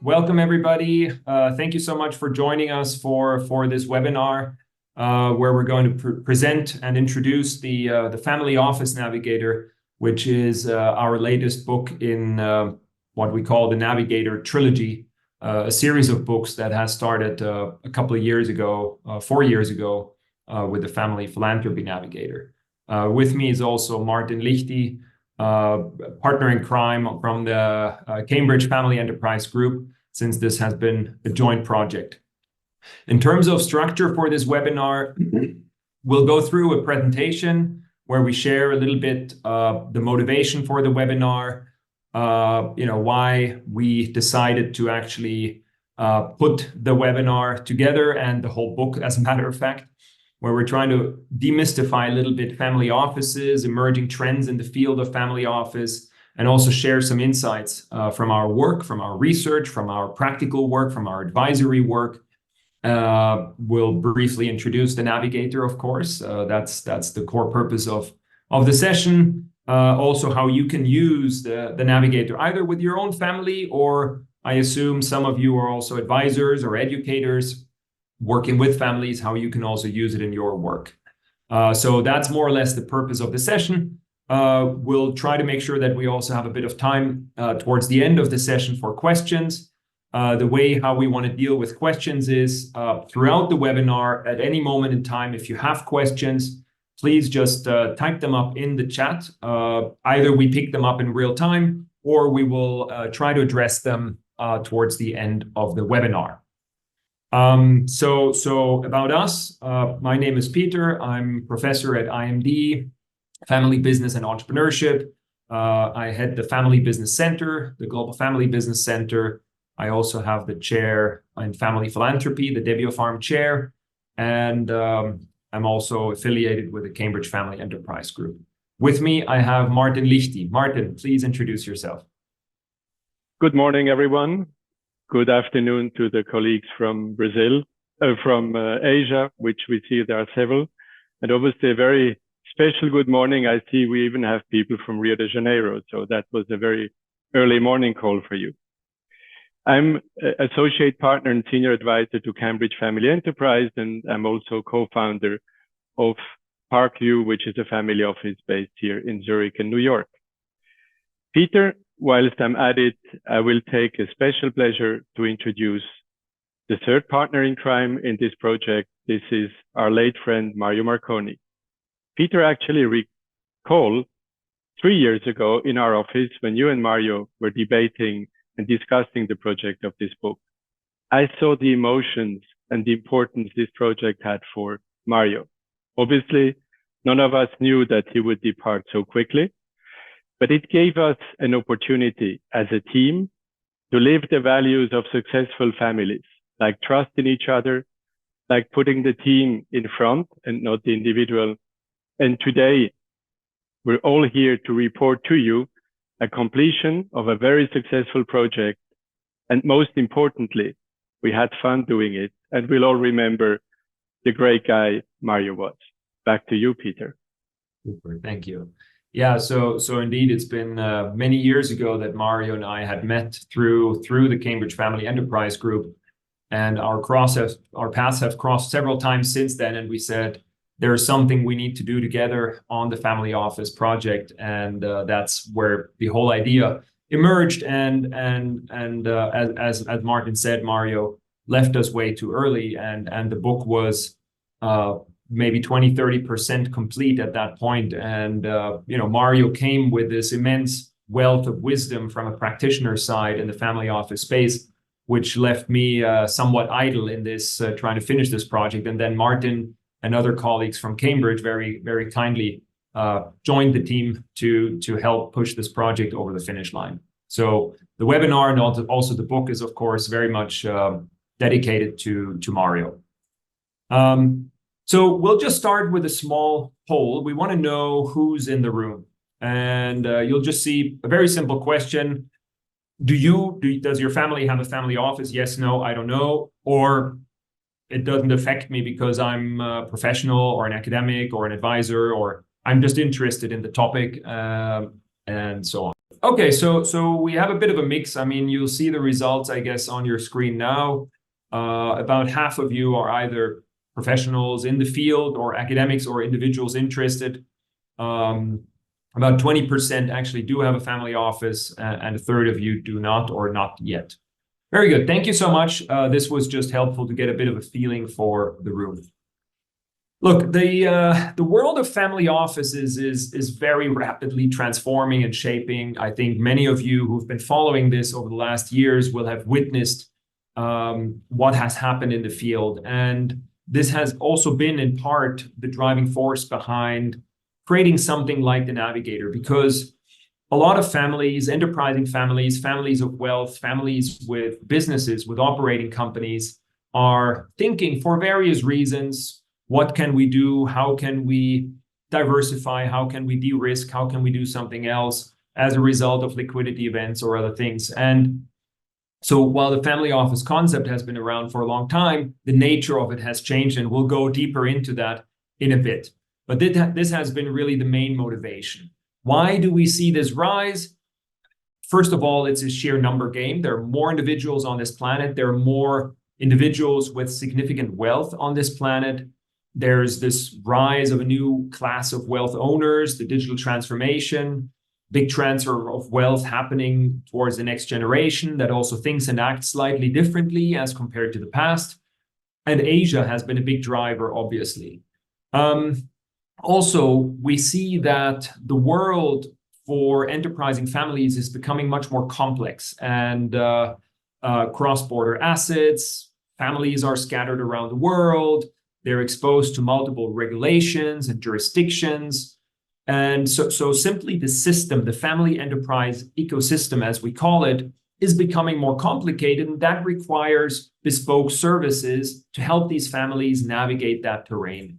Welcome everybody. Thank you so much for joining us for this webinar where we're going to present and introduce the Family Office Navigator, which is our latest book in what we call the Navigator trilogy, a series of books that has started a couple of years ago, 4 years ago, with the Family Philanthropy Navigator. With me is also Martin Lichty, partner in crime from the Cambridge Family Enterprise Group, since this has been a joint project. In terms of structure for this webinar, we'll go through a presentation where we share a little bit the motivation for the webinar, why we decided to actually put the webinar together and the whole book, as a matter of fact, where we're trying to demystify a little bit family offices, emerging trends in the field of family office, and also share some insights from our work, from our research, from our practical work, from our advisory work. We'll briefly introduce the Navigator, of course. That's the core purpose of the session. Also, how you can use the Navigator either with your own family, or I assume some of you are also advisors or educators working with families, how you can also use it in your work. So that's more or less the purpose of the session. We'll try to make sure that we also have a bit of time towards the end of the session for questions. The way how we want to deal with questions is throughout the webinar, at any moment in time, if you have questions, please just type them up in the chat. Either we pick them up in real time, or we will try to address them towards the end of the webinar. So about us, my name is Peter. I'm professor at IMD, Family Business and Entrepreneurship. I head the Family Business Center, the Global Family Business Center. I also have the chair in Family Philanthropy, the Debiopharm chair, and I'm also affiliated with the Cambridge Family Enterprise Group. With me, I have Martin Lichty. Martin, please introduce yourself. Good morning, everyone. Good afternoon to the colleagues from Brazil, from Asia, which we see there are several. And obviously a very special good morning. I see we even have people from Rio de Janeiro. So that was a very early morning call for you. I'm associate partner and senior advisor to Cambridge Family Enterprise, and I'm also co-founder of Parkview, which is a family office based here in Zurich and New York. Peter, whilst I'm at it, I will take a special pleasure to introduce the third partner in crime in this project. This is our late friend, Mario Marconi. Peter actually recalled 3 years ago in our office when you and Mario were debating and discussing the project of this book. I saw the emotions and the importance this project had for Mario. Obviously, none of us knew that he would depart so quickly, but it gave us an opportunity as a team to live the values of successful families, like trust in each other, like putting the team in front and not the individual. And today, we're all here to report to you a completion of a very successful project. And most importantly, we had fun doing it, and we'll all remember the great guy Mario was. Back to you, Peter. Super, thank you. Yeah, so indeed, it's been many years ago that Mario and I had met through the Cambridge Family Enterprise Group, and our paths have crossed several times since then. And we said there's something we need to do together on the Family Office project, and that's where the whole idea emerged. And as Martin said, Mario left us way too early, and the book was maybe 20–30% complete at that point. And Mario came with this immense wealth of wisdom from a practitioner side in the family office space, which left me somewhat idle in this trying to finish this project. And then Martin and other colleagues from Cambridge very, very kindly joined the team to help push this project over the finish line. So the webinar and also the book is, of course, very much dedicated to Mario. So we'll just start with a small poll. We want to know who's in the room. And you'll just see a very simple question. Does your family have a family office? Yes, no, I don't know. Or it doesn't affect me because I'm a professional or an academic or an advisor, or I'm just interested in the topic, and so on. Okay, so we have a bit of a mix. I mean, you'll see the results, I guess, on your screen now. About half of you are either professionals in the field or academics or individuals interested. About 20% actually do have a family office, and a third of you do not or not yet. Very good. Thank you so much. This was just helpful to get a bit of a feeling for the room. Look, the world of family offices is very rapidly transforming and shaping. I think many of you who've been following this over the last years will have witnessed what has happened in the field. And this has also been in part the driving force behind creating something like the Navigator, because a lot of families, enterprising families, families of wealth, families with businesses, with operating companies, are thinking for various reasons, what can we do? How can we diversify? How can we de-risk? How can we do something else as a result of liquidity events or other things? And so while the family office concept has been around for a long time, the nature of it has changed, and we'll go deeper into that in a bit. But this has been really the main motivation. Why do we see this rise? First of all, it's a sheer number game. There are more individuals on this planet. There are more individuals with significant wealth on this planet. There's this rise of a new class of wealth owners, the digital transformation, big transfer of wealth happening towards the next generation that also thinks and acts slightly differently as compared to the past. And Asia has been a big driver, obviously. Also, we see that the world for enterprising families is becoming much more complex, and cross-border assets, families are scattered around the world. They're exposed to multiple regulations and jurisdictions. And so simply the system, the family enterprise ecosystem, as we call it, is becoming more complicated, and that requires bespoke services to help these families navigate that terrain.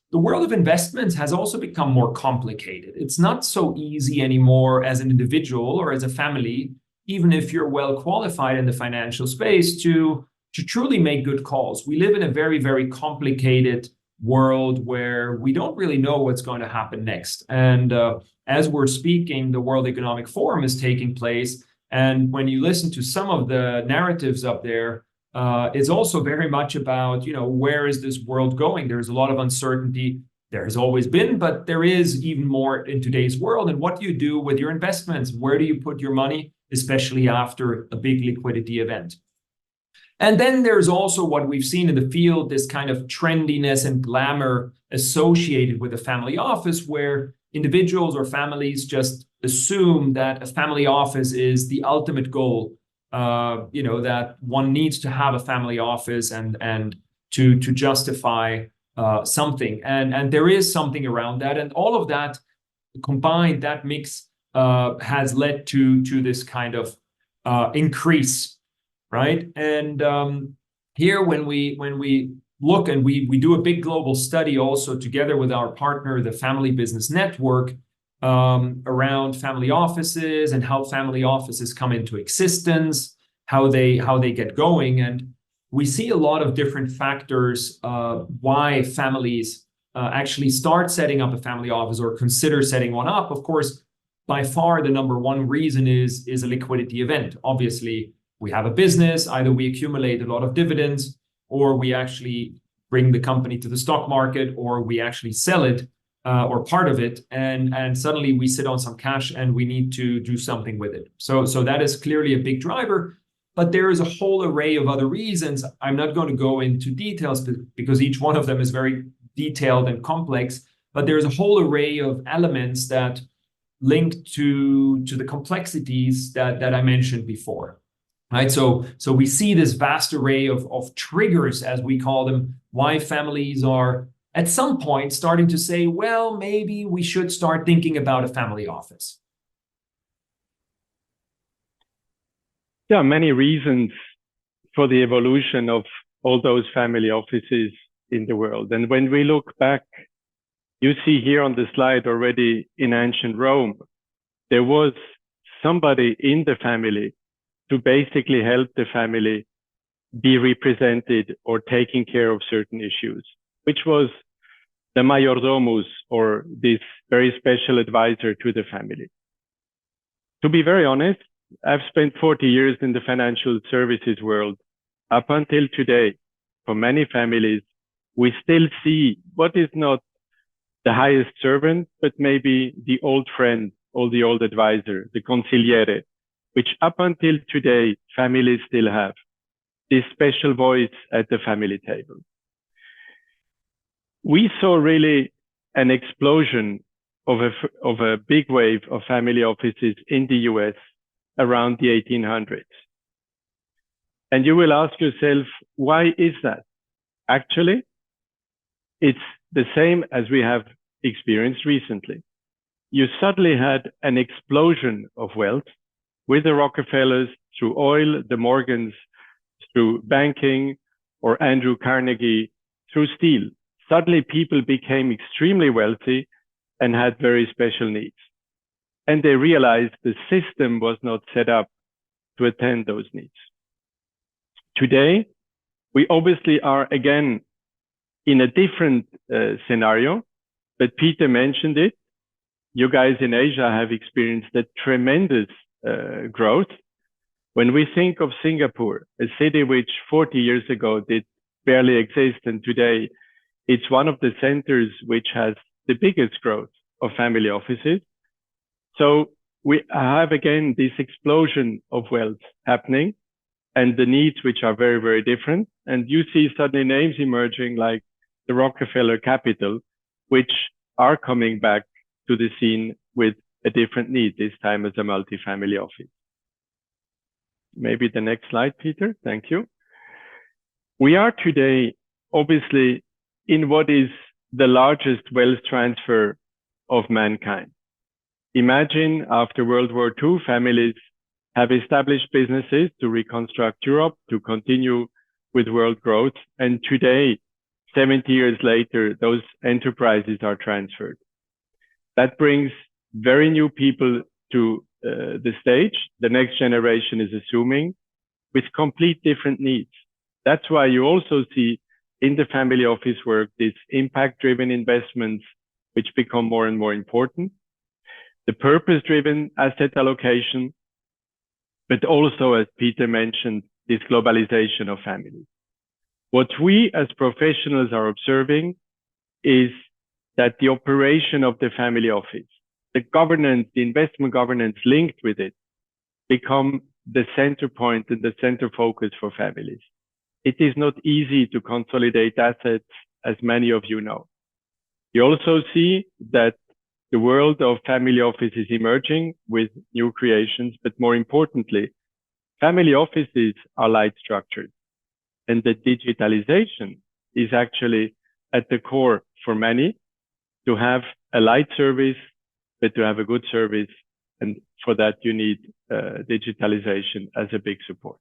The world of investments has also become more complicated. It's not so easy anymore as an individual or as a family, even if you're well qualified in the financial space, to truly make good calls. We live in a very, very complicated world where we don't really know what's going to happen next. And as we're speaking, the World Economic Forum is taking place. And when you listen to some of the narratives up there, it's also very much about, where is this world going? There's a lot of uncertainty. There has always been, but there is even more in today's world. And what do you do with your investments? Where do you put your money, especially after a big liquidity event? And then there's also what we've seen in the field, this kind of trendiness and glamour associated with a family office, where individuals or families just assume that a family office is the ultimate goal. That one needs to have a family office and to justify something. And there is something around that. And all of that combined, that mix has led to this kind of increase, right? And here, when we look and we do a big global study also together with our partner, the Family Business Network, around family offices and how family offices come into existence, how they get going. And we see a lot of different factors why families actually start setting up a family office or consider setting one up. Of course, by far the number one reason is a liquidity event. Obviously, we have a business, either we accumulate a lot of dividends, or we actually bring the company to the stock market, or we actually sell it, or part of it, and suddenly we sit on some cash and we need to do something with it. So that is clearly a big driver, but there is a whole array of other reasons. I'm not going to go into details because each one of them is very detailed and complex, but there's a whole array of elements that link to the complexities that I mentioned before. Right, so we see this vast array of triggers, as we call them, why families are at some point starting to say, well, maybe we should start thinking about a family office. Yeah, many reasons for the evolution of all those family offices in the world. And when we look back, you see here on the slide already in ancient Rome, there was somebody in the family to basically help the family be represented or taking care of certain issues, which was the majordomus, or this very special advisor to the family. To be very honest, I've spent 40 years in the financial services world. Up until today, for many families, we still see what is not the highest servant, but maybe the old friend or the old advisor, the consigliere, which up until today, families still have this special voice at the family table. We saw really an explosion of a big wave of family offices in the US around the 1800s. And you will ask yourself, why is that? Actually, it's the same as we have experienced recently. You suddenly had an explosion of wealth with the Rockefellers through oil, the Morgans through banking, or Andrew Carnegie through steel. Suddenly people became extremely wealthy and had very special needs. And they realized the system was not set up to attend those needs. Today, we obviously are again in a different scenario, but Peter mentioned it. You guys in Asia have experienced a tremendous growth. When we think of Singapore, a city which 40 years ago did barely exist, and today it's one of the centers which has the biggest growth of family offices. So we have again this explosion of wealth happening and the needs which are very, very different. And you see suddenly names emerging like the Rockefeller Capital, which are coming back to the scene with a different need, this time as a multifamily office. Maybe the next slide, Peter. Thank you. We are today, obviously, in what is the largest wealth transfer of mankind. Imagine after World War II, families have established businesses to reconstruct Europe, to continue with world growth. And today, 70 years later, those enterprises are transferred. That brings very new people to the stage. The next generation is assuming with complete different needs. That's why you also see in the family office work, these impact-driven investments, which become more and more important. The purpose-driven asset allocation, but also, as Peter mentioned, this globalization of families. What we as professionals are observing is that the operation of the family office, the governance, the investment governance linked with it, become the center point and the center focus for families. It is not easy to consolidate assets, as many of you know. You also see that the world of family office is emerging with new creations, but more importantly, family offices are light structured. And the digitalization is actually at the core for many to have a light service, but to have a good service. And for that, you need digitalization as a big support.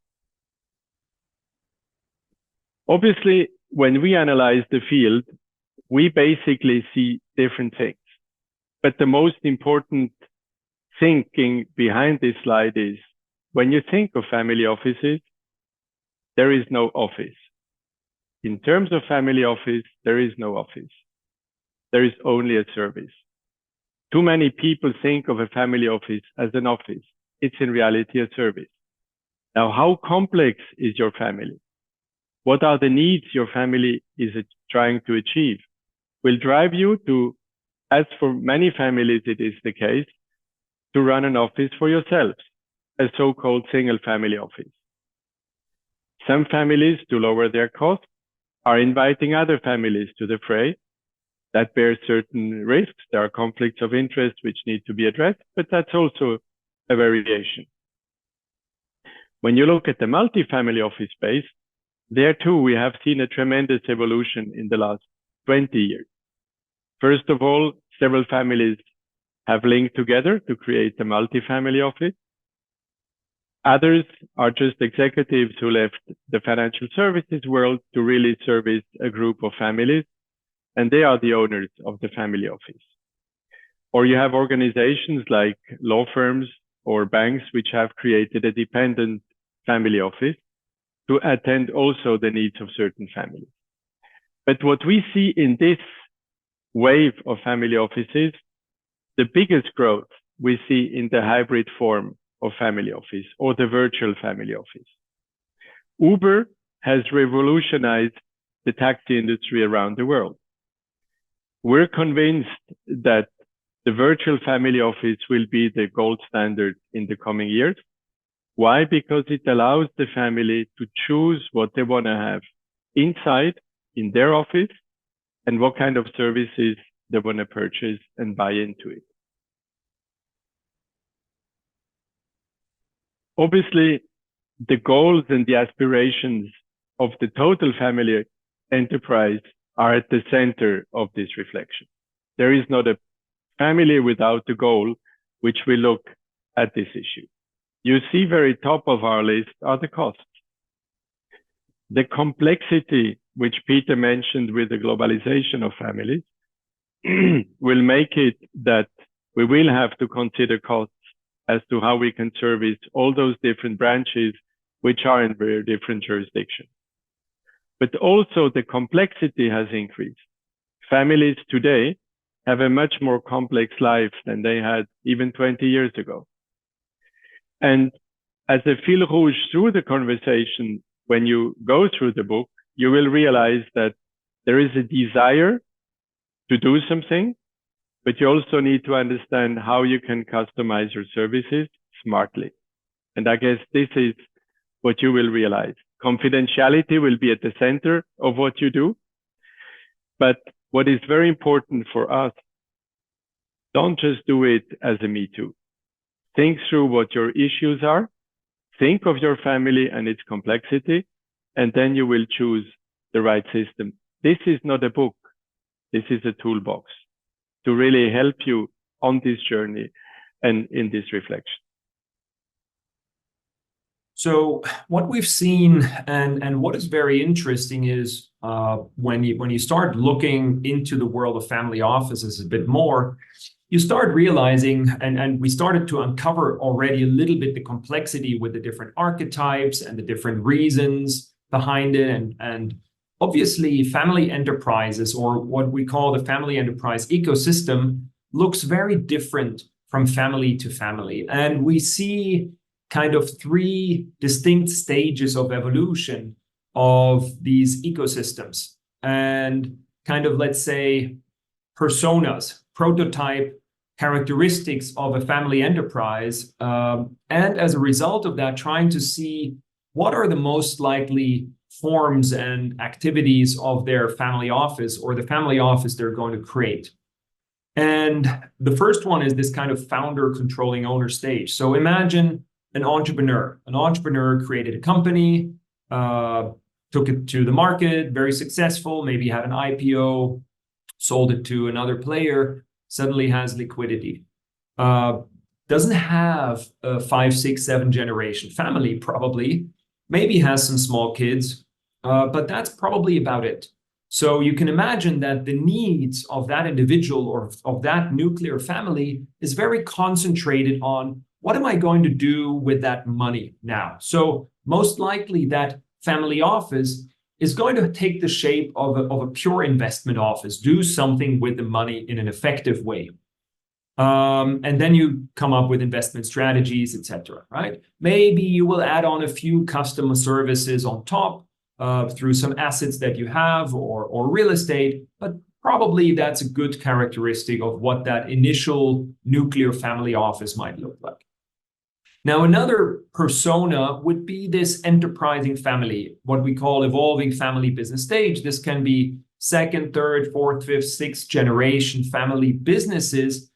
Obviously, when we analyze the field, we basically see different things. But the most important thinking behind this slide is when you think of family offices, there is no office. In terms of family office, there is no office. There is only a service. Too many people think of a family office as an office. It's in reality a service. Now, how complex is your family? What are the needs your family is trying to achieve? Will drive you to, as for many families it is the case, to run an office for yourselves, a so-called single family office. Some families, to lower their costs, are inviting other families to the fray. That bears certain risks. There are conflicts of interest which need to be addressed, but that's also a variation. When you look at the multifamily office space, there too, we have seen a tremendous evolution in the last 20 years. First of all, several families have linked together to create a multifamily office. Others are just executives who left the financial services world to really service a group of families, and they are the owners of the family office. Or you have organizations like law firms or banks which have created a dependent family office to attend also the needs of certain families. But what we see in this wave of family offices, the biggest growth we see in the hybrid form of family office or the virtual family office. Uber has revolutionized the taxi industry around the world. We're convinced that the virtual family office will be the gold standard in the coming years. Why? Because it allows the family to choose what they want to have inside in their office and what kind of services they want to purchase and buy into it. Obviously, the goals and the aspirations of the total family enterprise are at the center of this reflection. There is not a family without a goal which will look at this issue. You see very top of our list are the costs. The complexity which Peter mentioned with the globalization of families will make it that we will have to consider costs as to how we can service all those different branches which are in very different jurisdictions. But also the complexity has increased. Families today have a much more complex life than they had even 20 years ago. And as a fil rouge through the conversation, when you go through the book, you will realize that there is a desire to do something, but you also need to understand how you can customize your services smartly. And I guess this is what you will realize. Confidentiality will be at the center of what you do. But what is very important for us, don't just do it as a me too. Think through what your issues are. Think of your family and its complexity, and then you will choose the right system. This is not a book. This is a toolbox to really help you on this journey and in this reflection. So what we've seen and what is very interesting is when you start looking into the world of family offices a bit more, you start realizing, and we started to uncover already a little bit the complexity with the different archetypes and the different reasons behind it. And obviously, family enterprises, or what we call the family enterprise ecosystem, looks very different from family to family. And we see kind of three distinct stages of evolution of these ecosystems and kind of, let's say, personas, prototype characteristics of a family enterprise. And as a result of that, trying to see what are the most likely forms and activities of their family office or the family office they're going to create. And the first one is this kind of founder controlling owner stage. So imagine an entrepreneur. An entrepreneur created a company, took it to the market, very successful, maybe had an IPO, sold it to another player, suddenly has liquidity. Doesn't have a 5, 6, 7 generation family, probably, maybe has some small kids, but that's probably about it. So you can imagine that the needs of that individual or of that nuclear family is very concentrated on what am I going to do with that money now? So most likely that family office is going to take the shape of a pure investment office, do something with the money in an effective way. And then you come up with investment strategies, etc. Right? Maybe you will add on a few customer services on top through some assets that you have or real estate, but probably that's a good characteristic of what that initial nuclear family office might look like. Now, another persona would be this enterprising family, what we call evolving family business stage. This can be second, third, fourth, fifth, sixth generation family businesses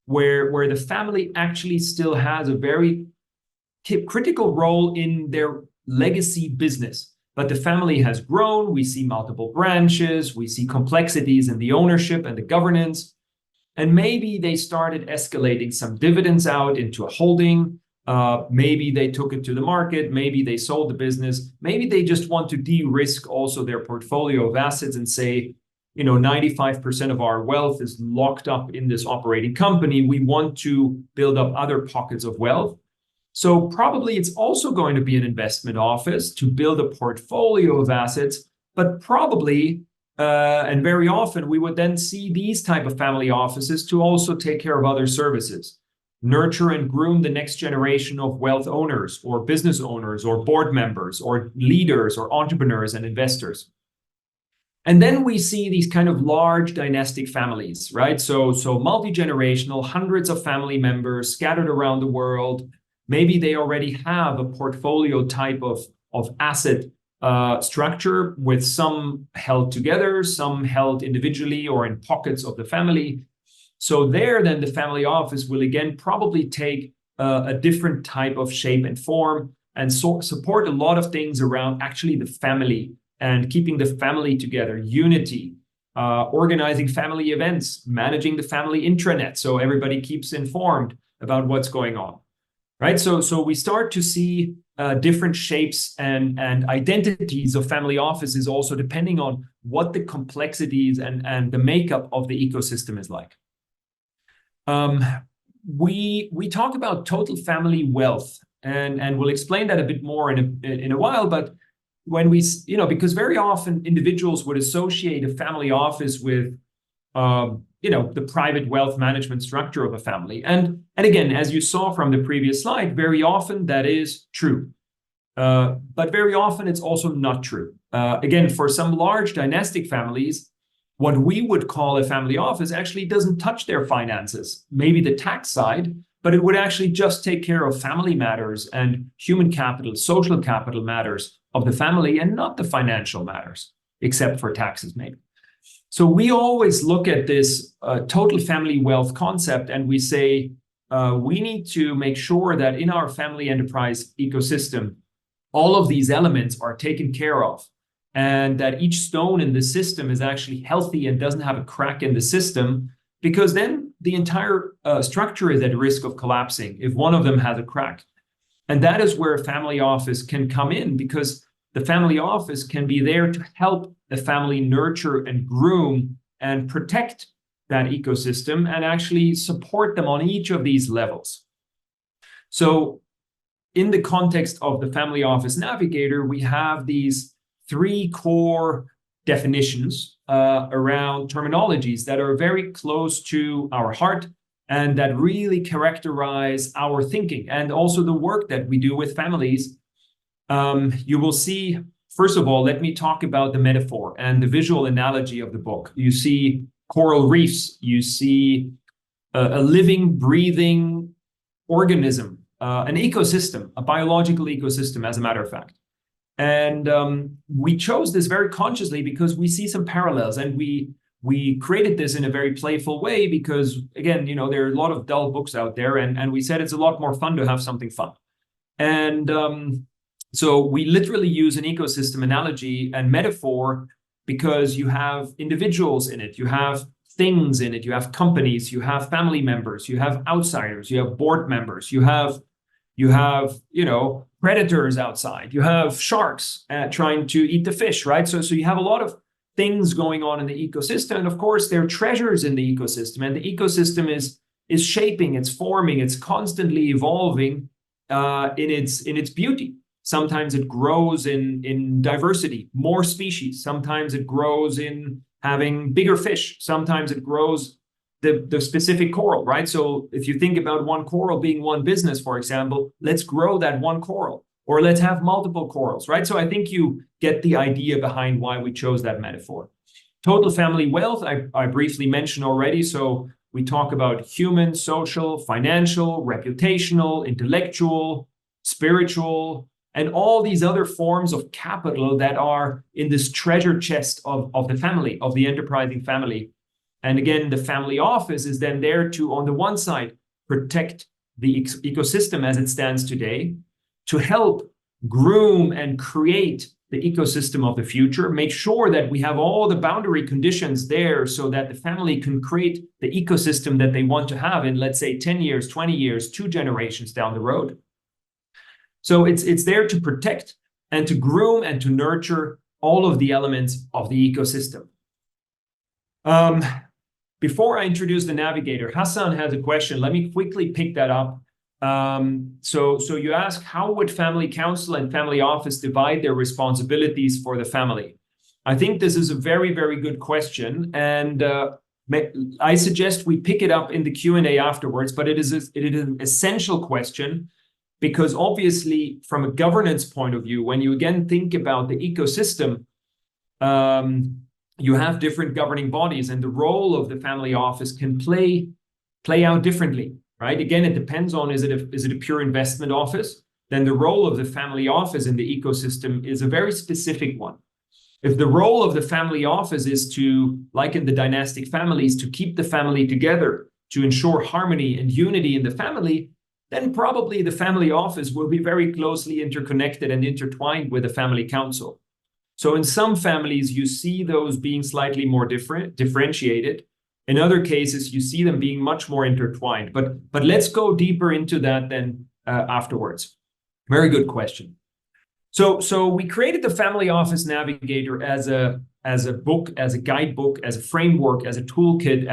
where the family actually still has a very critical role in their legacy business. But the family has grown. We see multiple branches. We see complexities in the ownership and the governance. And maybe they started escalating some dividends out into a holding. Maybe they took it to the market. Maybe they sold the business. Maybe they just want to de-risk also their portfolio of assets and say, 95% of our wealth is locked up in this operating company. We want to build up other pockets of wealth. So probably it's also going to be an investment office to build a portfolio of assets, but probably, and very often, we would then see these type of family offices to also take care of other services. nurture and groom the next generation of wealth owners or business owners or board members or leaders or entrepreneurs and investors. And then we see these kind of large dynastic families, right? So multi-generational, hundreds of family members scattered around the world. Maybe they already have a portfolio type of asset structure with some held together, some held individually or in pockets of the family. So there, then the family office will again probably take a different type of shape and form and support a lot of things around actually the family and keeping the family together, unity, organizing family events, managing the family intranet so everybody keeps informed about what's going on, right? So we start to see different shapes and identities of family offices also depending on what the complexities and the makeup of the ecosystem is like. We talk about total family wealth, and we'll explain that a bit more in a while, but when we, because very often individuals would associate a family office with, the private wealth management structure of a family. And again, as you saw from the previous slide, very often that is true. But very often it's also not true. Again, for some large dynastic families, what we would call a family office actually doesn't touch their finances, maybe the tax side, but it would actually just take care of family matters and human capital, social capital matters of the family and not the financial matters, except for taxes maybe. So we always look at this total family wealth concept and we say, we need to make sure that in our family enterprise ecosystem, all of these elements are taken care of and that each stone in the system is actually healthy and doesn't have a crack in the system, because then the entire structure is at risk of collapsing if one of them has a crack. And that is where a family office can come in, because the family office can be there to help the family nurture and groom and protect that ecosystem and actually support them on each of these levels. So in the context of the Family Office Navigator, we have these three core definitions around terminologies that are very close to our heart and that really characterize our thinking and also the work that we do with families. You will see, first of all, let me talk about the metaphor and the visual analogy of the book. You see coral reefs, you see a living, breathing organism, an ecosystem, a biological ecosystem, as a matter of fact. And we chose this very consciously because we see some parallels, and we created this in a very playful way because, again, there are a lot of dull books out there, and we said it's a lot more fun to have something fun. And so we literally use an ecosystem analogy and metaphor because you have individuals in it, you have things in it, you have companies, you have family members, you have outsiders, you have board members, you have predators outside, you have sharks trying to eat the fish, right? So you have a lot of things going on in the ecosystem, and of course there are treasures in the ecosystem, and the ecosystem is shaping, it's forming, it's constantly evolving in its beauty. Sometimes it grows in diversity, more species. Sometimes it grows in having bigger fish. Sometimes it grows the specific coral, right? So if you think about one coral being one business, for example, let's grow that one coral, or let's have multiple corals, right? So I think you get the idea behind why we chose that metaphor. Total family wealth, I briefly mentioned already. So we talk about human, social, financial, reputational, intellectual, spiritual, and all these other forms of capital that are in this treasure chest of the family, of the enterprising family. And again, the family office is then there to, on the one side, protect the ecosystem as it stands today, to help groom and create the ecosystem of the future, make sure that we have all the boundary conditions there so that the family can create the ecosystem that they want to have in, let's say, 10 years, 20 years, 2 generations down the road. So it's there to protect and to groom and to nurture all of the elements of the ecosystem. Before I introduce the navigator, Hassan has a question. Let me quickly pick that up. So you ask, how would family council and family office divide their responsibilities for the family? I think this is a very, very good question. And I suggest we pick it up in the Q&A afterwards, but it is an essential question, because obviously from a governance point of view, when you again think about the ecosystem, you have different governing bodies, and the role of the family office can play out differently, right? Again, it depends on, is it a pure investment office? Then the role of the family office in the ecosystem is a very specific one. If the role of the family office is to, like in the dynastic families, to keep the family together, to ensure harmony and unity in the family, then probably the family office will be very closely interconnected and intertwined with the family council. So in some families, you see those being slightly more differentiated. In other cases, you see them being much more intertwined. But let's go deeper into that then afterwards. Very good question. So we created the Family Office Navigator as a book, as a guidebook, as a framework, as a toolkit,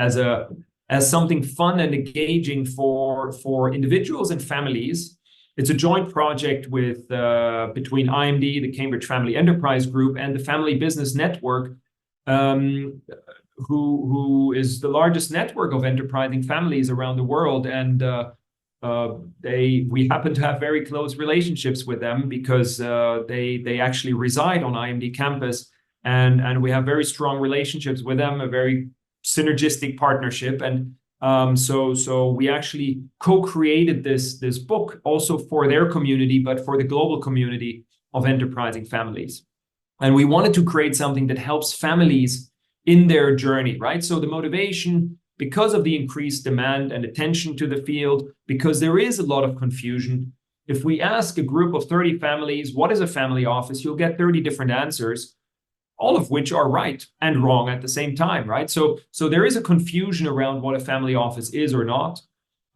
as something fun and engaging for individuals and families. It's a joint project with between IMD, the Cambridge Family Enterprise Group, and the Family Business Network, who is the largest network of enterprising families around the world. And we happen to have very close relationships with them, because they actually reside on IMD campus, and we have very strong relationships with them, a very synergistic partnership. And so we actually co-created this book also for their community, but for the global community of enterprising families. And we wanted to create something that helps families in their journey, right? So the motivation, because of the increased demand and attention to the field, because there is a lot of confusion. If we ask a group of 30 families, what is a family office? You'll get 30 different answers, all of which are right and wrong at the same time, right? So there is a confusion around what a family office is or not.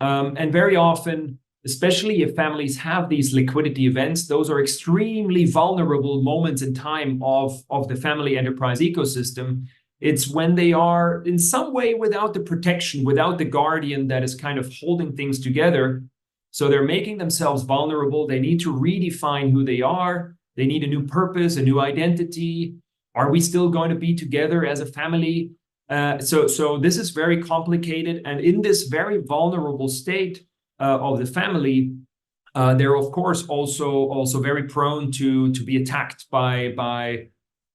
And very often, especially if families have these liquidity events, those are extremely vulnerable moments in time of the family enterprise ecosystem. It's when they are in some way without the protection, without the guardian that is kind of holding things together. So they're making themselves vulnerable. They need to redefine who they are. They need a new purpose, a new identity. Are we still going to be together as a family? So this is very complicated. And in this very vulnerable state of the family, they're of course also very prone to be attacked by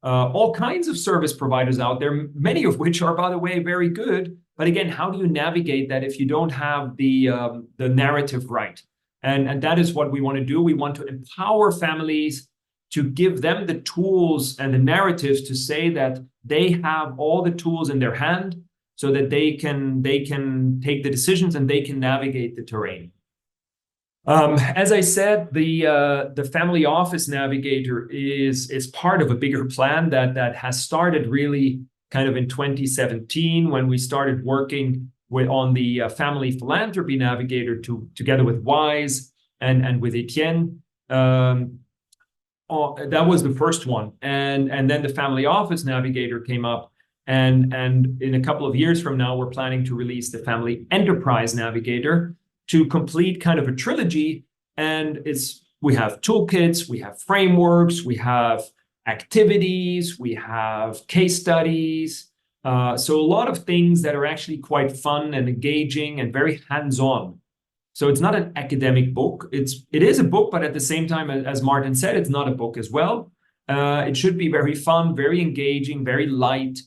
all kinds of service providers out there, many of which are, by the way, very good. But again, how do you navigate that if you don't have the narrative right? And that is what we want to do. We want to empower families, to give them the tools and the narratives to say that they have all the tools in their hand, so that they can take the decisions and they can navigate the terrain. As I said, the Family Office Navigator is part of a bigger plan that has started really kind of in 2017, when we started working on the Family Philanthropy Navigator together with Wise and with Etienne. That was the first one, and then the Family Office Navigator came up, and in a couple of years from now, we're planning to release the Family Enterprise Navigator to complete kind of a trilogy. And we have toolkits, we have frameworks, we have activities, we have case studies. So a lot of things that are actually quite fun and engaging and very hands-on. So it's not an academic book. It is a book, but at the same time, as Martin said, it's not a book as well. It should be very fun, very engaging, very light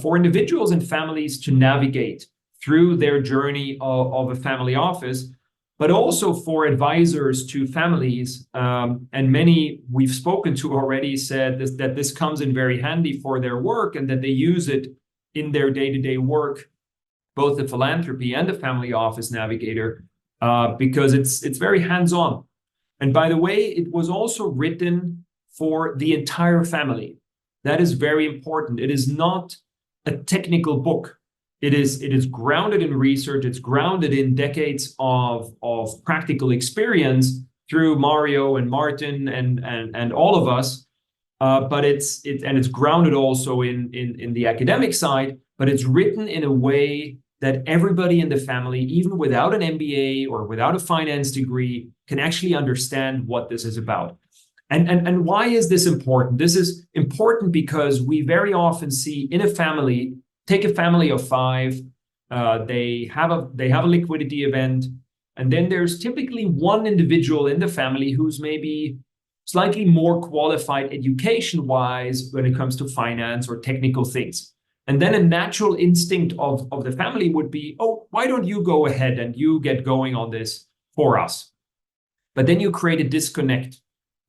for individuals and families to navigate through their journey of a family office, but also for advisors to families. And many we've spoken to already said that this comes in very handy for their work, and that they use it in their day-to-day work, both the philanthropy and the Family Office Navigator, because it's very hands-on. And by the way, it was also written for the entire family. That is very important. It is not a technical book. It is grounded in research. It's grounded in decades of practical experience through Mario and Martin and all of us. But it's grounded also in the academic side. But it's written in a way that everybody in the family, even without an MBA or without a finance degree, can actually understand what this is about. And why is this important? This is important because we very often see in a family take a family of 5. They have a liquidity event, and then there's typically one individual in the family who's maybe slightly more qualified education-wise when it comes to finance or technical things. And then a natural instinct of the family would be, oh, why don't you go ahead and you get going on this for us? But then you create a disconnect.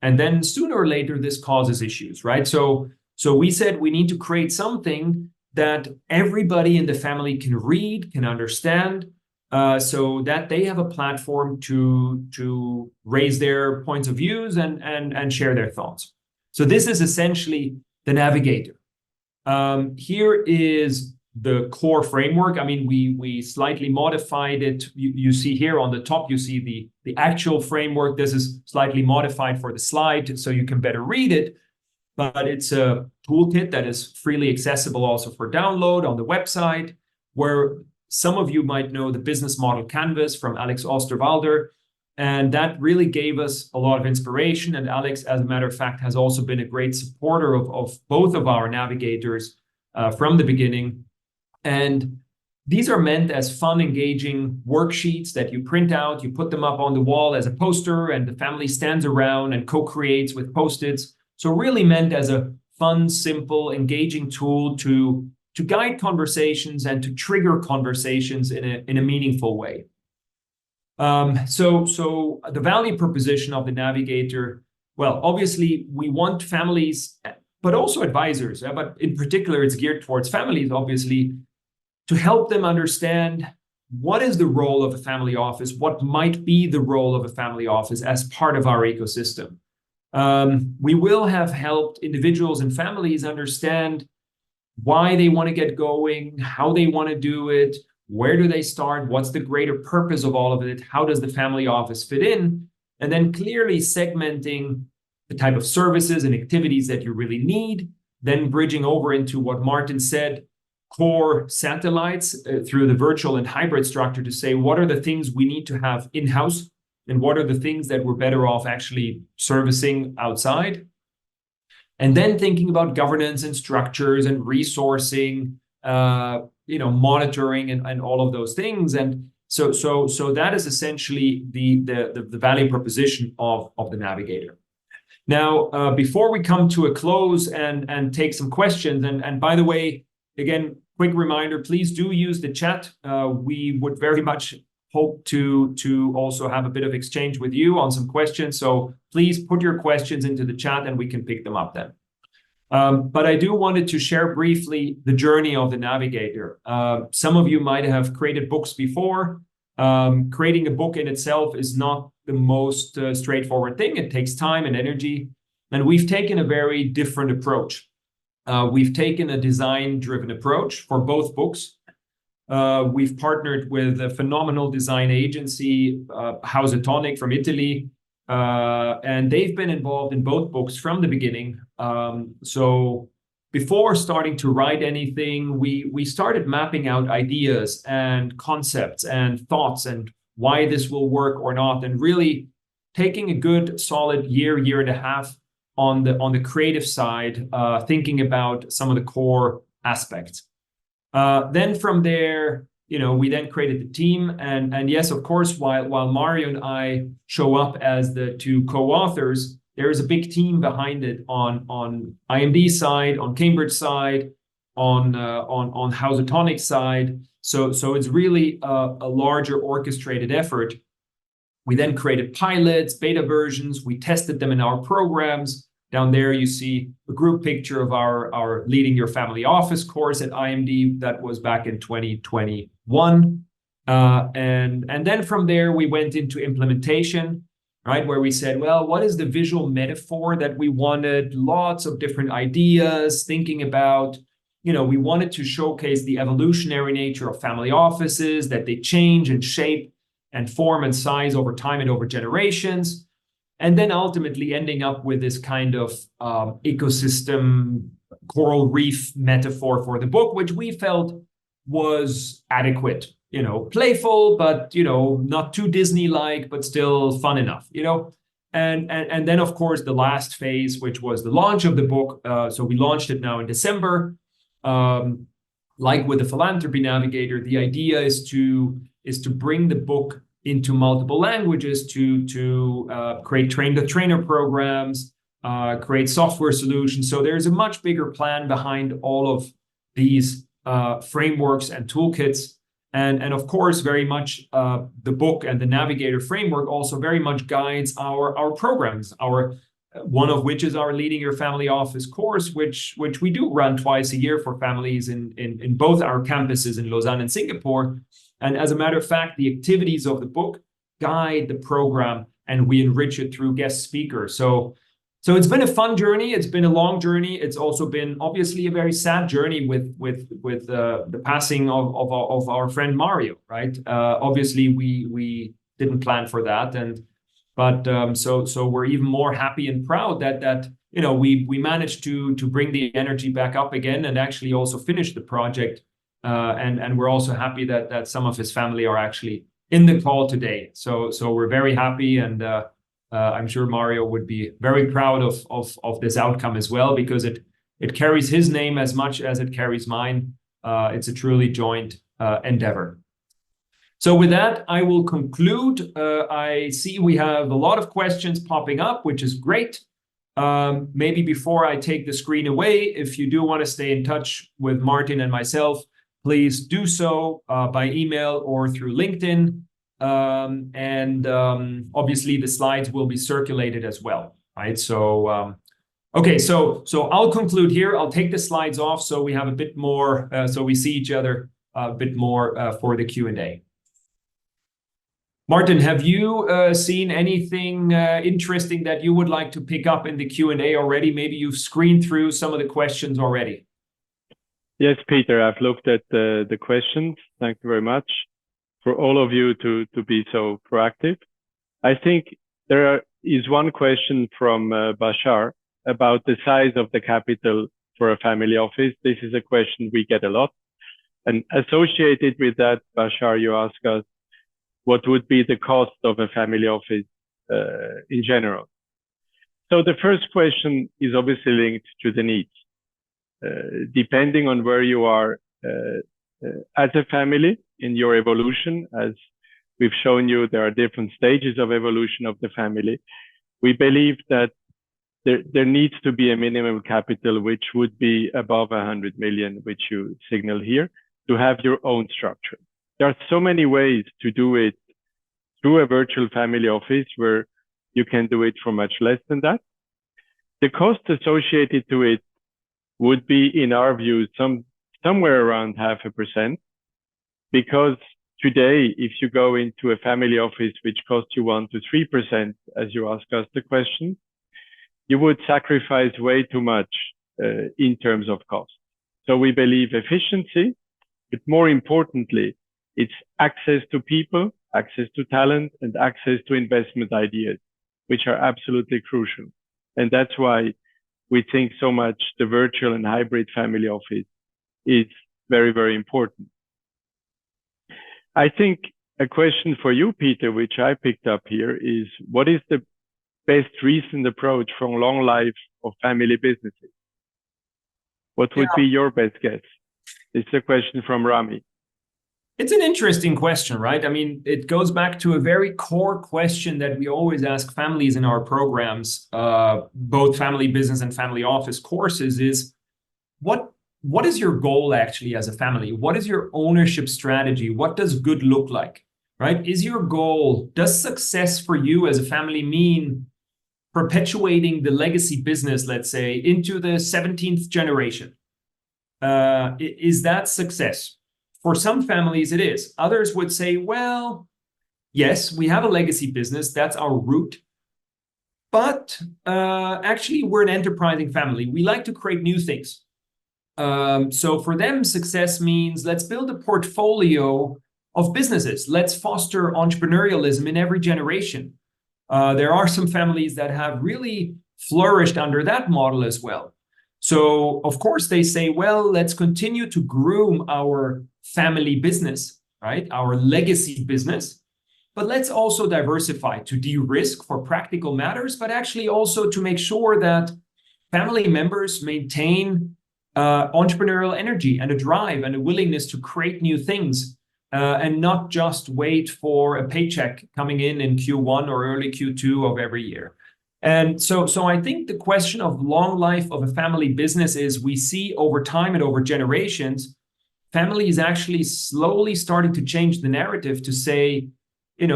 And then sooner or later, this causes issues, right? So we said we need to create something that everybody in the family can read, can understand, so that they have a platform to raise their points of views and share their thoughts. So this is essentially the Navigator. Here is the core framework. I mean, we slightly modified it. You see here on the top, you see the actual framework. This is slightly modified for the slide so you can better read it. But it's a toolkit that is freely accessible also for download on the website, where some of you might know the business model canvas from Alex Osterwalder. And that really gave us a lot of inspiration. And Alex, as a matter of fact, has also been a great supporter of both of our navigators from the beginning. And these are meant as fun, engaging worksheets that you print out, you put them up on the wall as a poster, and the family stands around and co-creates with Post-its. So really meant as a fun, simple, engaging tool to guide conversations and to trigger conversations in a meaningful way. So the value proposition of the Navigator, well, obviously we want families, but also advisors, but in particular it's geared towards families, obviously, to help them understand what is the role of a family office, what might be the role of a family office as part of our ecosystem. We will have helped individuals and families understand why they want to get going, how they want to do it, where do they start, what's the greater purpose of all of it, how does the family office fit in, and then clearly segmenting the type of services and activities that you really need, then bridging over into what Martin said, core satellites through the virtual and hybrid structure to say, what are the things we need to have in-house and what are the things that we're better off actually servicing outside? And then thinking about governance and structures and resourcing, monitoring and all of those things. And so that is essentially the value proposition of the Navigator. Now, before we come to a close and take some questions, and by the way, again, quick reminder, please do use the chat. We would very much hope to also have a bit of exchange with you on some questions. So please put your questions into the chat and we can pick them up then. But I do wanted to share briefly the journey of the Navigator. Some of you might have created books before. Creating a book in itself is not the most straightforward thing. It takes time and energy. And we've taken a very different approach. We've taken a design-driven approach for both books. We've partnered with a phenomenal design agency, Housatonic from Italy, and they've been involved in both books from the beginning. So before starting to write anything, we started mapping out ideas and concepts and thoughts and why this will work or not, and really taking a good solid year and a half on the creative side, thinking about some of the core aspects. Then from there, we then created the team, and yes, of course, while Mario and I show up as the two co-authors, there is a big team behind it on IMD side, on Cambridge side, on Housatonic side. So it's really a larger orchestrated effort. We then created pilots, beta versions. We tested them in our programs. Down there, you see a group picture of our Leading Your Family Office course at IMD. That was back in 2021. And then from there, we went into implementation, right? Where we said, well, what is the visual metaphor that we wanted? Lots of different ideas, thinking about, we wanted to showcase the evolutionary nature of family offices, that they change and shape and form and size over time and over generations. And then ultimately ending up with this kind of ecosystem coral reef metaphor for the book, which we felt was adequate, playful, but, not too Disney-like, but still fun enough, And then, of course, the last phase, which was the launch of the book. So we launched it now in December. like with the Philanthropy Navigator, the idea is to bring the book into multiple languages, to create train-the-trainer programs, create software solutions. So there's a much bigger plan behind all of these frameworks and toolkits. And of course, very much the book and the Navigator framework also very much guides our programs, one of which is our Leading Your Family Office course, which we do run twice a year for families in both our campuses in Lausanne and Singapore. And as a matter of fact, the activities of the book guide the program, and we enrich it through guest speakers. So it's been a fun journey. It's been a long journey. It's also been obviously a very sad journey with the passing of our friend Mario, right? Obviously, we didn't plan for that, but so we're even more happy and proud that we managed to bring the energy back up again and actually also finish the project. And we're also happy that some of his family are actually in the call today. So we're very happy, and I'm sure Mario would be very proud of this outcome as well, because it carries his name as much as it carries mine. It's a truly joint endeavor. So with that, I will conclude. I see we have a lot of questions popping up, which is great. Maybe before I take the screen away, if you do want to stay in touch with Martin and myself, please do so by email or through LinkedIn. Obviously the slides will be circulated as well, right? So, okay, so I'll conclude here. I'll take the slides off so we have a bit more, so we see each other a bit more for the Q&A. Martin, have you seen anything interesting that you would like to pick up in the Q&A already? Maybe you've screened through some of the questions already. Yes, Peter, I've looked at the questions. Thank you very much for all of you to be so proactive. I think there is one question from Bashar about the size of the capital for a family office. This is a question we get a lot. And associated with that, Bashar, you ask us, what would be the cost of a family office in general? So the first question is obviously linked to the needs. Depending on where you are as a family in your evolution, as we've shown you, there are different stages of evolution of the family. We believe that there needs to be a minimum capital which would be above 100 million, which you signal here, to have your own structure. There are so many ways to do it through a virtual family office where you can do it for much less than that. The cost associated to it would be, in our view, somewhere around 0.5%, because today, if you go into a family office which costs you 1 to 3%, as you ask us the question, you would sacrifice way too much in terms of cost. So we believe efficiency, but more importantly, it's access to people, access to talent, and access to investment ideas, which are absolutely crucial. And that's why we think so much the virtual and hybrid family office is very, very important. I think a question for you, Peter, which I picked up here, is what is the best recent approach from long life of family businesses? What would be your best guess? It's a question from Rami. It's an interesting question, right? I mean, it goes back to a very core question that we always ask families in our programs, both family business and family office courses, is what is your goal actually as a family? What is your ownership strategy? What does good look like, right? Is your goal, does success for you as a family mean perpetuating the legacy business, let's say, into the 17th generation? Is that success? For some families, it is. Others would say, well, yes, we have a legacy business. That's our root. But actually, we're an enterprising family. We like to create new things. So for them, success means let's build a portfolio of businesses. Let's foster entrepreneurialism in every generation. There are some families that have really flourished under that model as well. So, of course, they say, well, let's continue to groom our family business, right? Our legacy business. But let's also diversify to de-risk for practical matters, but actually also to make sure that family members maintain entrepreneurial energy and a drive and a willingness to create new things, and not just wait for a paycheck coming in Q1 or early Q2 of every year. And so I think the question of long life of a family business is, we see over time and over generations, families actually slowly starting to change the narrative to say,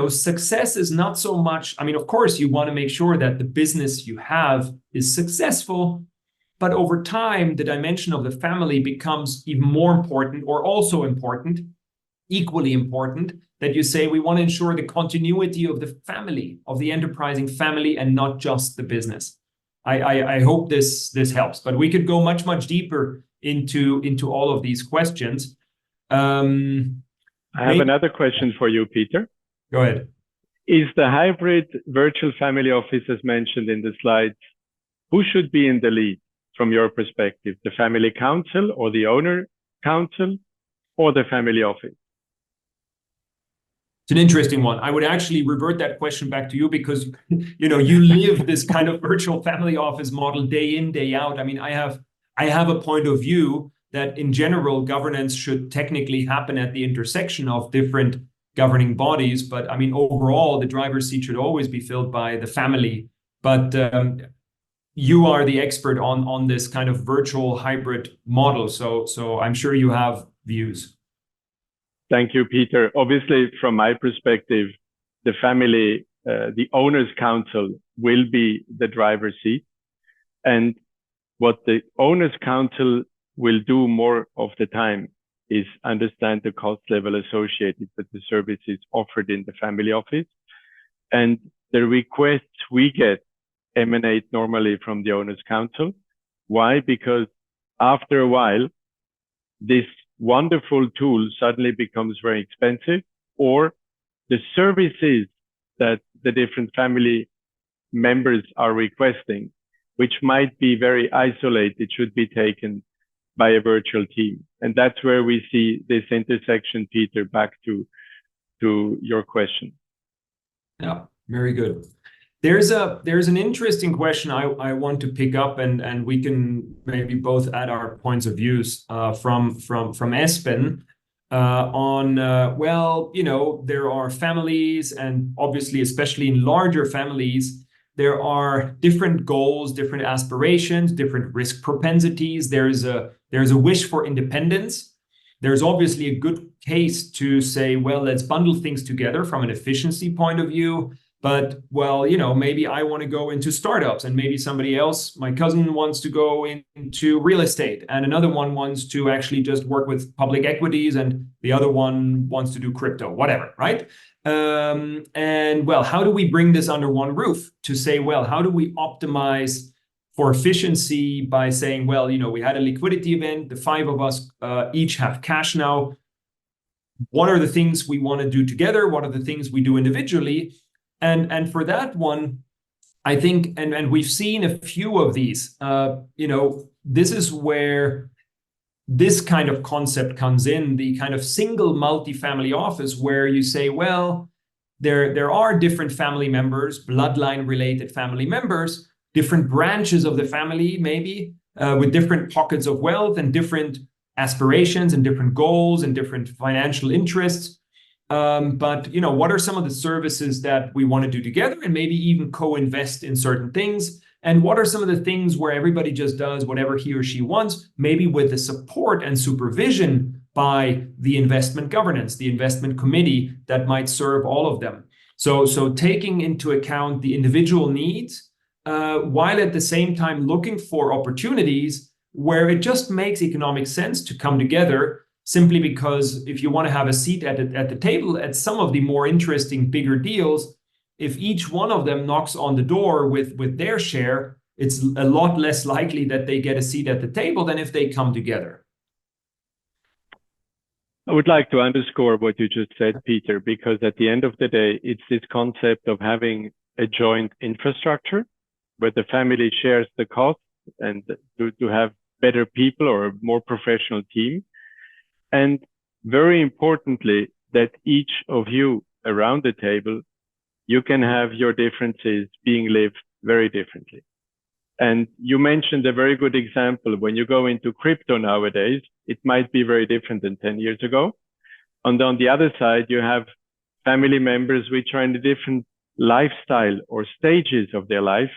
success is not so much, I mean, of course, you want to make sure that the business you have is successful, but over time, the dimension of the family becomes even more important, or also important, equally important, that you say we want to ensure the continuity of the family, of the enterprising family, and not just the business. I hope this helps, but we could go much deeper into all of these questions. I have another question for you, Peter. Go ahead. Is the hybrid virtual family office, as mentioned in the slides, who should be in the lead from your perspective? The family council or the owner council or the family office? It's an interesting one. I would actually revert that question back to you, because you live this kind of virtual family office model day in, day out. I mean, I have a point of view that in general governance should technically happen at the intersection of different governing bodies, but I mean, overall the driver's seat should always be filled by the family. But you are the expert on this kind of virtual hybrid model, so I'm sure you have views. Thank you, Peter. Obviously, from my perspective, the family, the owners' council will be the driver's seat. And what the owners' council will do more of the time is understand the cost level associated with the services offered in the family office. And the requests we get emanate normally from the owners' council. Why? Because after a while, this wonderful tool suddenly becomes very expensive, or the services that the different family members are requesting, which might be very isolated, should be taken by a virtual team. And that's where we see this intersection, Peter, back to your question. Yeah, very good. There's an interesting question I want to pick up, and we can maybe both add our points of views from Espen on there are families, and obviously especially in larger families there are different goals, different aspirations, different risk propensities. There's a wish for independence. There's obviously a good case to say, well, let's bundle things together from an efficiency point of view. But, well, maybe I want to go into startups, and maybe somebody else, my cousin, wants to go into real estate, and another one wants to actually just work with public equities, and the other one wants to do crypto, whatever, right? And, well, how do we bring this under one roof to say, well, how do we optimize for efficiency by saying, well, we had a liquidity event, the five of us each have cash now. What are the things we want to do together? What are the things we do individually? And for that one, I think, and we've seen a few of these, this is where this kind of concept comes in, the kind of single multi-family office, where you say, well, there are different family members, bloodline related family members, different branches of the family, maybe with different pockets of wealth and different aspirations and different goals and different financial interests. But what are some of the services that we want to do together, and maybe even co-invest in certain things? And what are some of the things where everybody just does whatever he or she wants, maybe with the support and supervision by the investment governance, the investment committee that might serve all of them? So taking into account the individual needs, while at the same time looking for opportunities where it just makes economic sense to come together, simply because if you want to have a seat at the table at some of the more interesting, bigger deals, if each one of them knocks on the door with their share, it's a lot less likely that they get a seat at the table than if they come together. I would like to underscore what you just said, Peter, because at the end of the day, it's this concept of having a joint infrastructure where the family shares the cost and to have better people or a more professional team. And very importantly, that each of you around the table, you can have your differences being lived very differently. And you mentioned a very good example. When you go into crypto nowadays, it might be very different than 10 years ago. And on the other side, you have family members which are in a different lifestyle or stages of their life.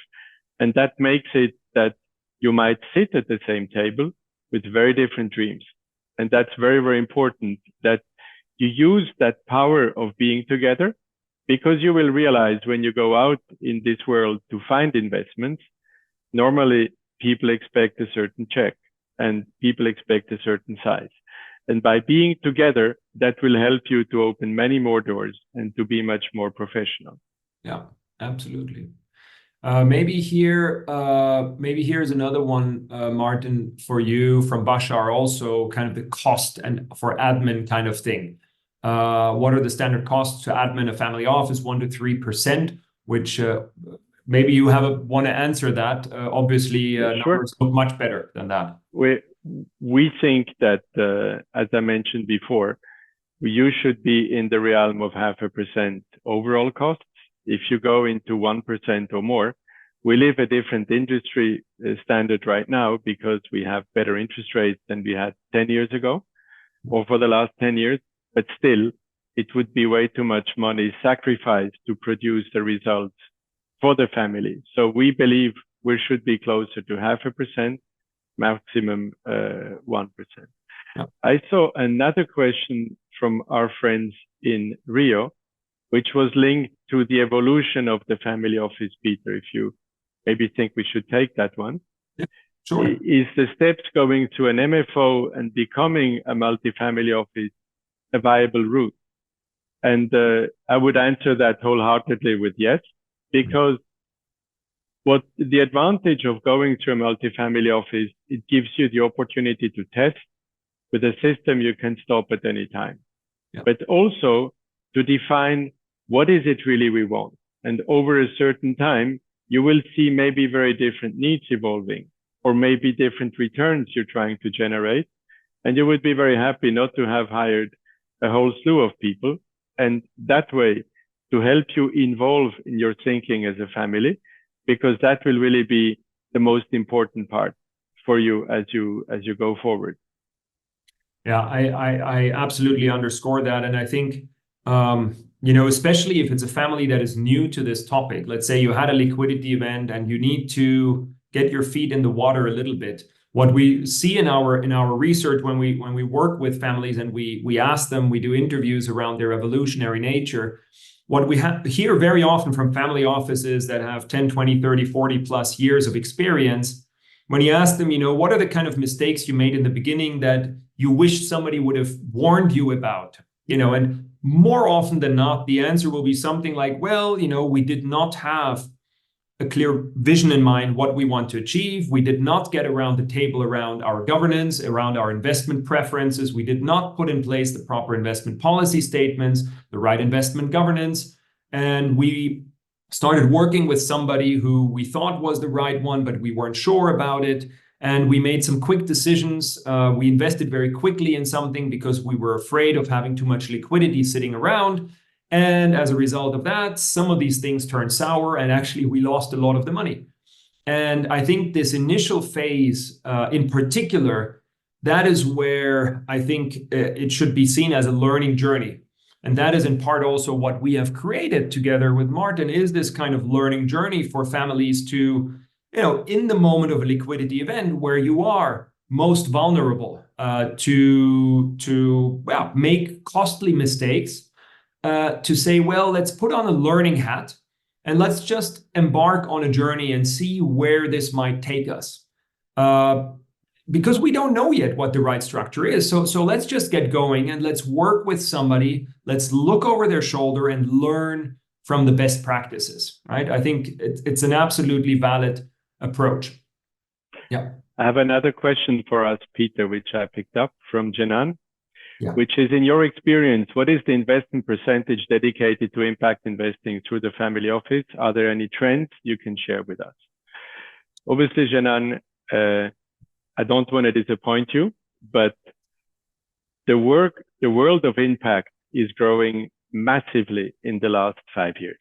And that makes it that you might sit at the same table with very different dreams. And that's very, very important that you use that power of being together, because you will realize when you go out in this world to find investments, normally people expect a certain check and people expect a certain size. And by being together, that will help you to open many more doors and to be much more professional. Yeah, absolutely. Maybe here's another one, Martin, for you from Bashar, also kind of the cost and for admin kind of thing. What are the standard costs to admin a family office? 1 to 3%, which maybe you want to answer that. Obviously, Sure. numbers look much better than that. We think that, as I mentioned before, you should be in the realm of 0.5% overall costs. If you go into 1% or more, we live a different industry standard right now because we have better interest rates than we had 10 years ago or for the last 10 years. But still, it would be way too much money sacrificed to produce the results for the family. So we believe we should be closer to 0.5%, maximum 1%. Yeah. I saw another question from our friends in Rio, which was linked to the evolution of the family office. Peter, if you maybe think we should take that one. Yeah, sure. Is the steps going to an MFO and becoming a multifamily office a viable route? And I would answer that wholeheartedly with yes, because what the advantage of going to a multifamily office, it gives you the opportunity to test. With a system, you can stop at any time. Yeah. But also to define what is it really we want. And over a certain time, you will see maybe very different needs evolving, or maybe different returns you're trying to generate. And you would be very happy not to have hired a whole slew of people. And that way, to help you involve in your thinking as a family, because that will really be the most important part for you as you go forward. Yeah, I absolutely underscore that. And I think, especially if it's a family that is new to this topic, let's say you had a liquidity event and you need to get your feet in the water a little bit. What we see in our research when we work with families and we ask them, we do interviews around their evolutionary nature. What we hear very often from family offices that have 10, 20, 30, 40 plus years of experience, when you ask them, what are the kind of mistakes you made in the beginning that you wish somebody would have warned you about, and more often than not, the answer will be something like, well, we did not have a clear vision in mind what we want to achieve. We did not get around the table around our governance, around our investment preferences. We did not put in place the proper investment policy statements, the right investment governance. And we started working with somebody who we thought was the right one, but we weren't sure about it. And we made some quick decisions. We invested very quickly in something because we were afraid of having too much liquidity sitting around. And as a result of that, some of these things turned sour, and actually we lost a lot of the money. And I think this initial phase in particular, that is where I think it should be seen as a learning journey. And that is in part also what we have created together with Martin, is this kind of learning journey for families to, in the moment of a liquidity event where you are most vulnerable to make costly mistakes, to say, well, let's put on a learning hat and let's just embark on a journey and see where this might take us. Because we don't know yet what the right structure is. So let's just get going and let's work with somebody. Let's look over their shoulder and learn from the best practices, right? I think it's an absolutely valid approach. Yeah. I have another question for us, Peter, which I picked up from Jenan. Yeah. Which is, in your experience, what is the investment percentage dedicated to impact investing through the family office? Are there any trends you can share with us? Obviously, Jenan, I don't want to disappoint you, but the world of impact is growing massively in the last 5 years.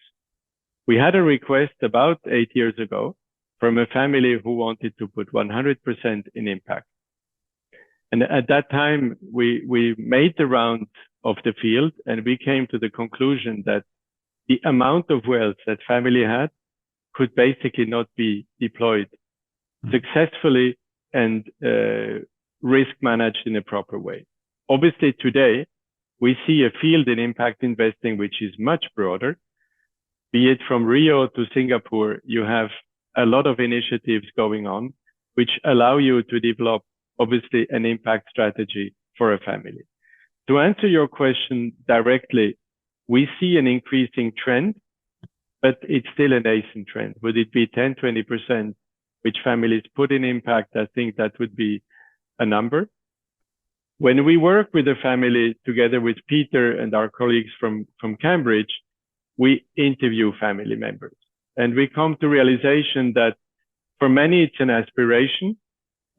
We had a request about 8 years ago from a family who wanted to put 100% in impact. And at that time, we made the round of the field, and we came to the conclusion that the amount of wealth that family had could basically not be deployed successfully and risk managed in a proper way. Obviously, today, we see a field in impact investing which is much broader. Be it from Rio to Singapore, you have a lot of initiatives going on which allow you to develop, obviously, an impact strategy for a family. To answer your question directly, we see an increasing trend, but it's still a nascent trend. Would it be 10, 20% which families put in impact? I think that would be a number. When we work with a family together with Peter and our colleagues from Cambridge, we interview family members. And we come to realization that for many, it's an aspiration.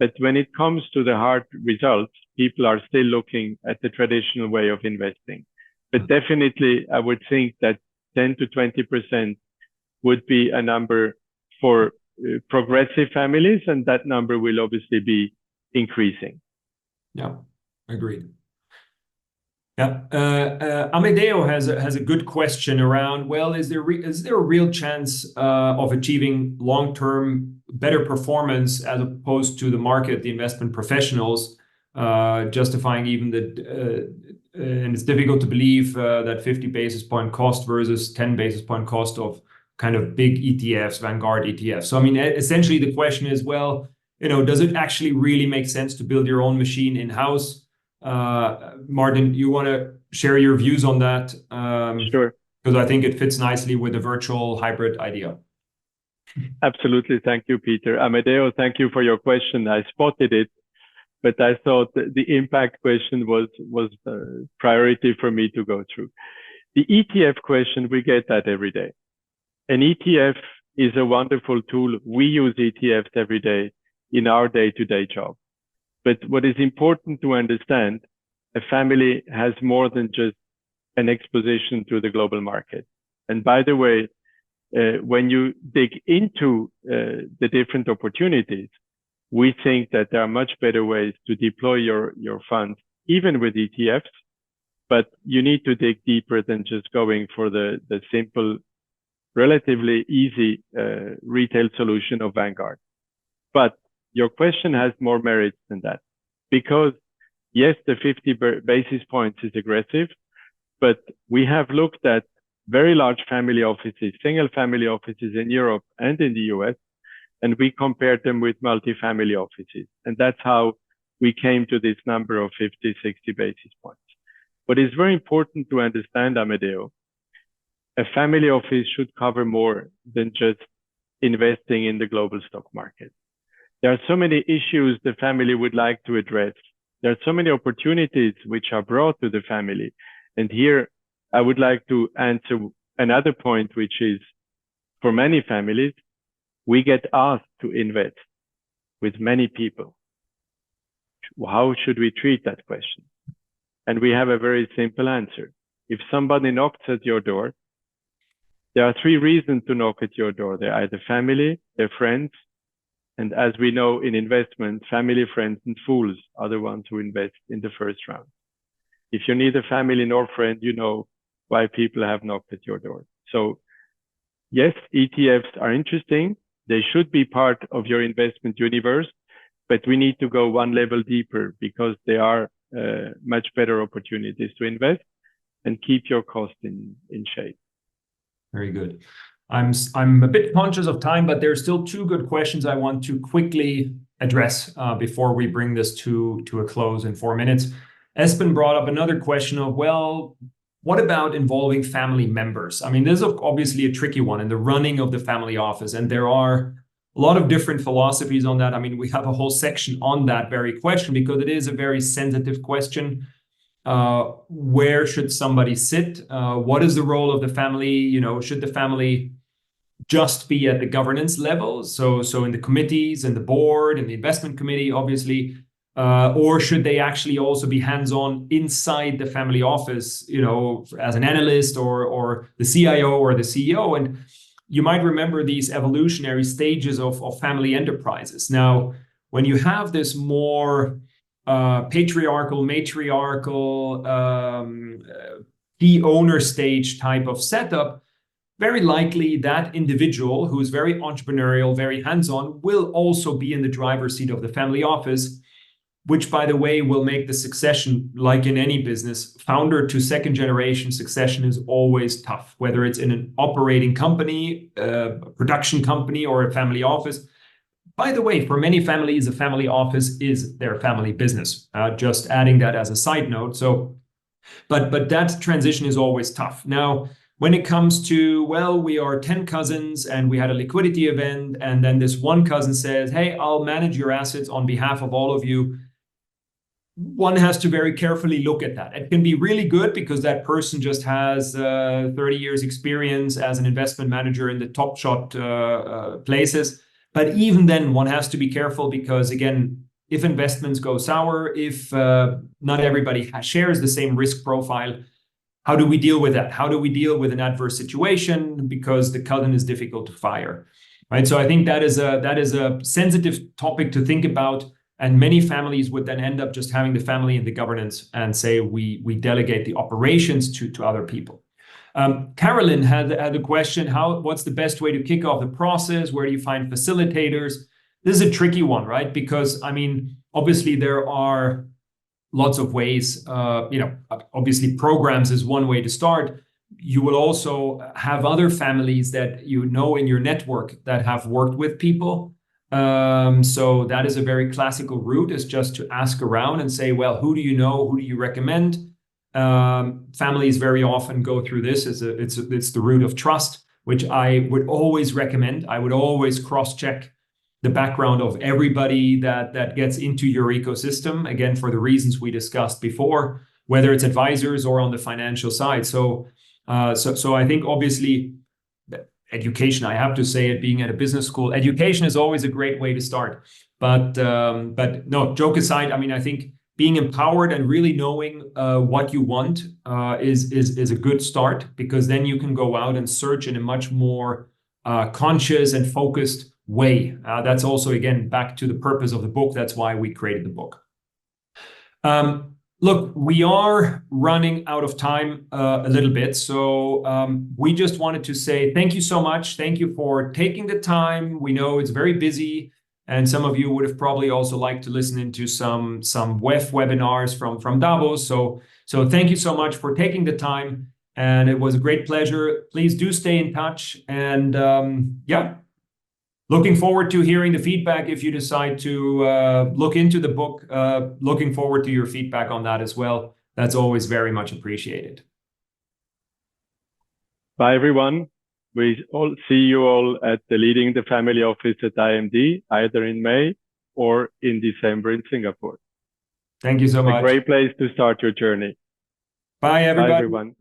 But when it comes to the hard results, people are still looking at the traditional way of investing. But definitely, I would think that 10 to 20% would be a number for progressive families, and that number will obviously be increasing. Yeah, agreed. Yeah, Amedeo has a good question around, well, is there a real chance of achieving long-term better performance as opposed to the market, the investment professionals, justifying even and it's difficult to believe that 50 basis point cost versus 10 basis point cost of kind of big ETFs, Vanguard ETFs. So, I mean, essentially the question is, well, does it actually really make sense to build your own machine in-house? Martin, you want to share your views on that? Sure. Because I think it fits nicely with the virtual hybrid idea. Absolutely. Thank you, Peter. Amedeo, thank you for your question. I spotted it, but I thought the impact question was a priority for me to go through. The ETF question, we get that every day. An ETF is a wonderful tool. We use ETFs every day in our day-to-day job. But what is important to understand, a family has more than just an exposition to the global market. And by the way, when you dig into the different opportunities, we think that there are much better ways to deploy your funds, even with ETFs, but you need to dig deeper than just going for the simple, relatively easy retail solution of Vanguard. But your question has more merit than that, because yes, the 50 basis points is aggressive, but we have looked at very large family offices, single family offices in Europe and in the US, and we compared them with multifamily offices. And that's how we came to this number of 50, 60 basis points. What is very important to understand, Amedeo, a family office should cover more than just investing in the global stock market. There are so many issues the family would like to address. There are so many opportunities which are brought to the family. And here I would like to answer another point, which is for many families, we get asked to invest with many people. How should we treat that question? And we have a very simple answer. If somebody knocks at your door, there are three reasons to knock at your door. They're either family, they're friends, and as we know in investment, family, friends, and fools are the ones who invest in the first round. If you're neither family nor friend, you know why people have knocked at your door. So yes, ETFs are interesting. They should be part of your investment universe, but we need to go one level deeper because they are much better opportunities to invest and keep your cost in shape. Very good. I'm a bit conscious of time, but there's still two good questions I want to quickly address before we bring this to a close in 4 minutes. Espen brought up another question of, well, what about involving family members? I mean, this is obviously a tricky one in the running of the family office, and there are a lot of different philosophies on that. I mean, we have a whole section on that very question because it is a very sensitive question. Where should somebody sit? What is the role of the family? Should the family just be at the governance level? So in the committees and the board and the investment committee, obviously, or should they actually also be hands-on inside the family office, as an analyst or the CIO or the CEO? And you might remember these evolutionary stages of family enterprises. Now, when you have this more patriarchal, matriarchal, key owner stage type of setup, very likely that individual who's very entrepreneurial, very hands-on, will also be in the driver's seat of the family office, which, by the way, will make the succession, like in any business, founder to second generation succession is always tough, whether it's in an operating company, a production company, or a family office. By the way, for many families, a family office is their family business. Just adding that as a side note. But that transition is always tough. Now, when it comes to, well, we are 10 cousins and we had a liquidity event, and then this one cousin says, hey, I'll manage your assets on behalf of all of you. One has to very carefully look at that. It can be really good because that person just has 30 years experience as an investment manager in the top shot places. But even then, one has to be careful because, again, if investments go sour, if not everybody shares the same risk profile, how do we deal with that? How do we deal with an adverse situation because the cousin is difficult to fire, right? So I think that is a sensitive topic to think about, and many families would then end up just having the family and the governance and say we delegate the operations to other people. Carolyn had a question: what's the best way to kick off the process? Where do you find facilitators? This is a tricky one, right? Because I mean, obviously there are lots of ways. Obviously programs is one way to start. You will also have other families that you know in your network that have worked with people. So that is a very classical route, is just to ask around and say, well, who do you know? Who do you recommend? Families very often go through this. It's the route of trust, which I would always recommend. I would always cross-check the background of everybody that gets into your ecosystem, again, for the reasons we discussed before, whether it's advisors or on the financial side. So I think obviously education, I have to say it, being at a business school, education is always a great way to start. But no, joke aside, I mean, I think being empowered and really knowing what you want is a good start, because then you can go out and search in a much more conscious and focused way. That's also, again, back to the purpose of the book. That's why we created the book. Look, we are running out of time a little bit. So we just wanted to say thank you so much. Thank you for taking the time. We know it's very busy, and some of you would have probably also liked to listen into some WEF webinars from Davos. So thank you so much for taking the time. And it was a great pleasure. Please do stay in touch. And yeah, looking forward to hearing the feedback if you decide to look into the book. Looking forward to your feedback on that as well. That's always very much appreciated. Bye, everyone. We all see you all at the Leading the Family Office at IMD, either in May or in December in Singapore. Thank you so much. A great place to start your journey. Bye, everybody. Bye, everyone.